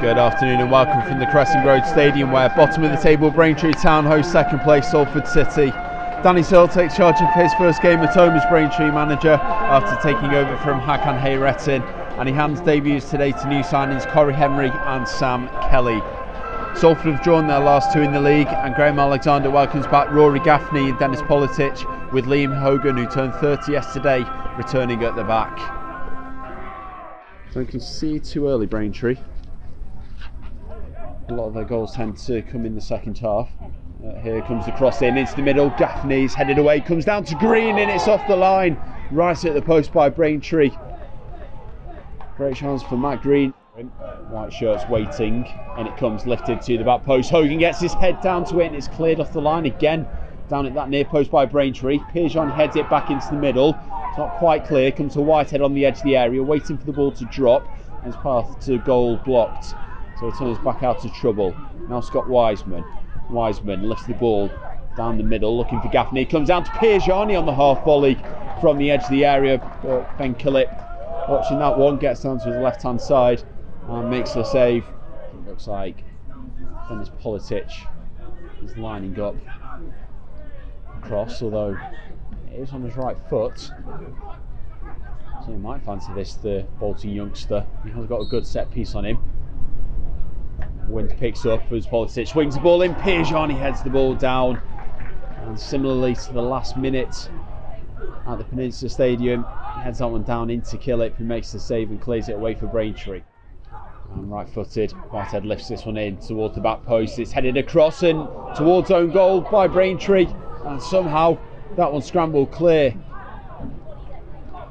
Good afternoon and welcome from the Crescent Road Stadium, where bottom of the table Braintree Town hosts second place Salford City. Danny Searle takes charge of his first game at home as Braintree manager after taking over from Hakan Hayrettin, and he hands debuts today to new signings Corey Henry and Sam Kelly. Salford have drawn their last two in the league, and Graham Alexander welcomes back Rory Gaffney and Dennis Politic, with Liam Hogan, who turned 30 yesterday, returning at the back. So you can see too early Braintree. A lot of their goals tend to come in the second half. Here comes the cross in into the middle. Gaffney's headed away, comes down to Green, and it's off the line, right at the post by Braintree. Great chance for Matt Green. White shirts waiting, and it comes lifted to the back post. Hogan gets his head down to it, and it's cleared off the line again. Down at that near post by Braintree. Pierjean heads it back into the middle. It's not quite clear. Comes to Whitehead on the edge of the area, waiting for the ball to drop. His path to goal blocked, so he turns back out of trouble. Now Scott Wiseman. Wiseman lifts the ball down the middle, looking for Gaffney. Comes down to Pierjean on the half volley from the edge of the area. Ben Killip, watching that one, gets down to his left hand side and makes the save. It looks like Dennis Politic is lining up across, although it is on his right foot. So he might fancy this, the Bolton youngster. He has got a good set piece on him. Wind picks up as Politic swings the ball in. Pierjean, he heads the ball down. And similarly to the last minute at the Peninsula Stadium, he heads that one down into Killip, who makes the save and clears it away for Braintree. And right footed, Whitehead lifts this one in towards the back post. It's headed across and towards own goal by Braintree, and somehow that one scrambled clear.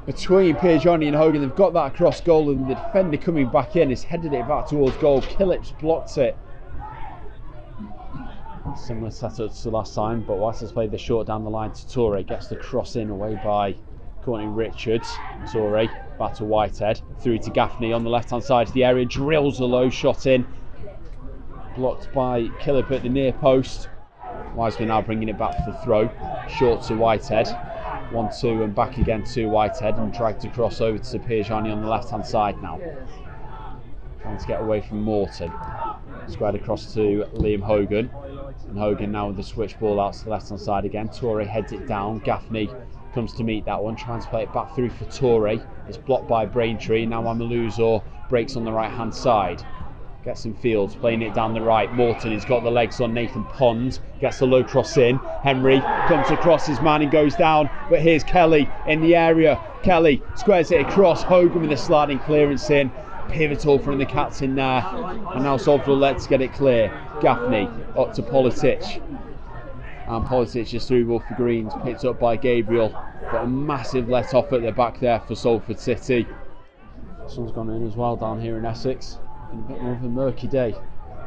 Between Pierjean and Hogan, they've got that across goal, and the defender coming back in has headed it back towards goal. Killip's blocked it. Similar setup to last time, but Whitehead's played the short down the line to Torre. Gets the cross in away by Courtney Richards. Torre back to Whitehead, through to Gaffney on the left hand side of the area, drills a low shot in, blocked by Killip at the near post. Wiseman now bringing it back for the throw, short to Whitehead, 1-2 and back again to Whitehead, and dragged across over to Pierjean on the left hand side now, trying to get away from Morton. Squared across to Liam Hogan, and Hogan now with the switch ball out to the left hand side again. Torre heads it down, Gaffney comes to meet that one, trying to play it back through for Torre. It's blocked by Braintree. Now Amaluzor breaks on the right hand side, gets some fields, playing it down the right. Morton has got the legs on Nathan Pond, gets the low cross in. Henry comes across his man and goes down, but here's Kelly in the area. Kelly squares it across. Hogan with a sliding clearance in, pivotal from the Cats in there, and now Salford will let get it clear. Gaffney up to Politic, and Politic just through ball for Greens, picked up by Gabriel, but a massive let off at the back there for Salford City. Sun's gone in as well down here in Essex. Been a bit more of a murky day.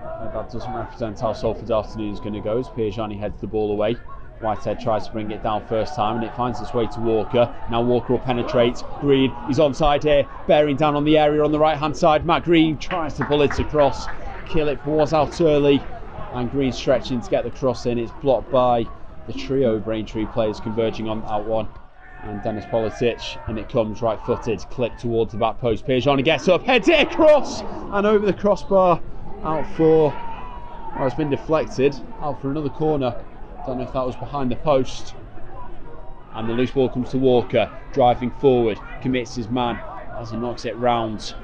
That doesn't represent how Salford's afternoon is going to go, as Pierjean heads the ball away. Whitehead tries to bring it down first time, and it finds its way to Walker. Now Walker will penetrate. Green, he's onside here, bearing down on the area on the right hand side. Matt Green tries to pull it across. Killip was out early, and Green stretching to get the cross in. It's blocked by the trio of Braintree players converging on that one, and Dennis Politic, and it comes right footed, clip towards the back post. Pierjean gets up, heads it across and over the crossbar, out for, well, it's been deflected, out for another corner. Don't know if that was behind the post. And the loose ball comes to Walker, driving forward, commits his man as he knocks it round.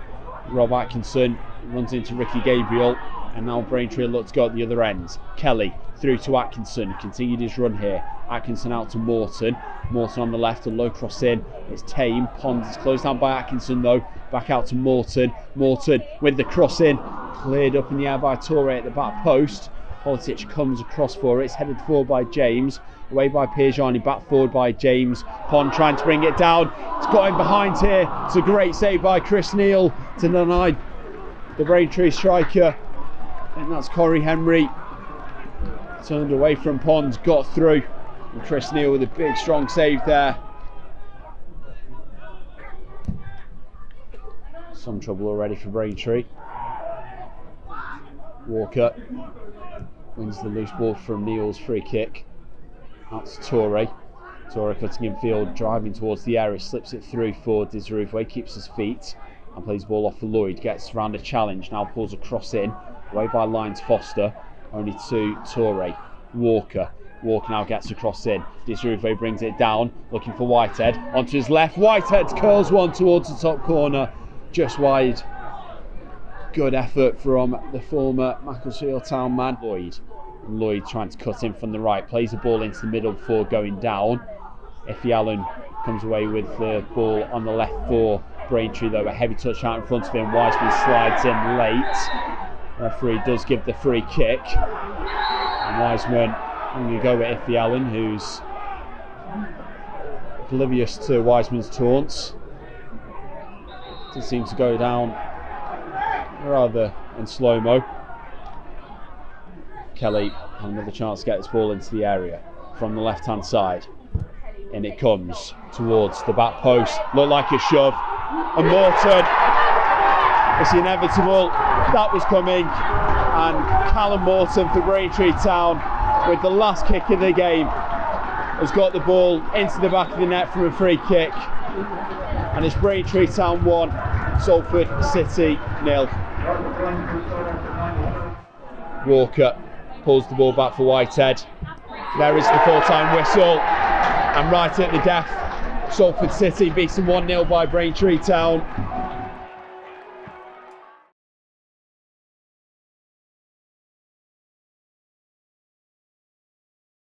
Rob Atkinson runs into Ricky Gabriel, and now Braintree look to go at the other end. Kelly through to Atkinson, continued his run here. Atkinson out to Morton. Morton on the left, a low cross in. It's tame. Pond is closed down by Atkinson though. Back out to Morton. Morton with the cross in, cleared up in the air by Torre at the back post. Politic comes across for it. It's headed forward by James, away by Pierjean, back forward by James. Pond trying to bring it down. It's got him behind here. It's a great save by Chris Neal to deny the Braintree striker. And that's Corey Henry. Turned away from Pond, got through. And Chris Neal with a big strong save there. Some trouble already for Braintree. Walker wins the loose ball from Neal's free kick. That's Torre. Torre cutting in field, driving towards the area, slips it through for Disruvwe, keeps his feet. and plays the ball off for Lloyd. Gets around a challenge, now pulls a cross in, away by Lyons Foster, only to Toure. Walker now gets a cross in. Disruve brings it down, looking for Whitehead, onto his left. Whitehead curls one towards the top corner, just wide. Good effort from the former Macclesfield Town man. Lloyd trying to cut in from the right, plays the ball into the middle before going down. Effie Allen comes away with the ball on the left for Braintree, though a heavy touch out in front of him. Wiseman slides in late. Referee does give the free kick, and Wiseman going to go with Effie Allen, who's oblivious to Wiseman's taunts. Does seem to go down rather in slow-mo. Kelly had another chance to get this ball into the area from the left-hand side. In it comes towards the back post. Looked like a shove. And Morton, it's inevitable. That was coming. And Callum Morton for Braintree Town, with the last kick of the game, has got the ball into the back of the net from a free kick. And it's Braintree Town 1, Salford City 0. Walker pulls the ball back for Whitehead. There is the full-time whistle, and right at the death, Salford City beaten 1-0 by Braintree Town.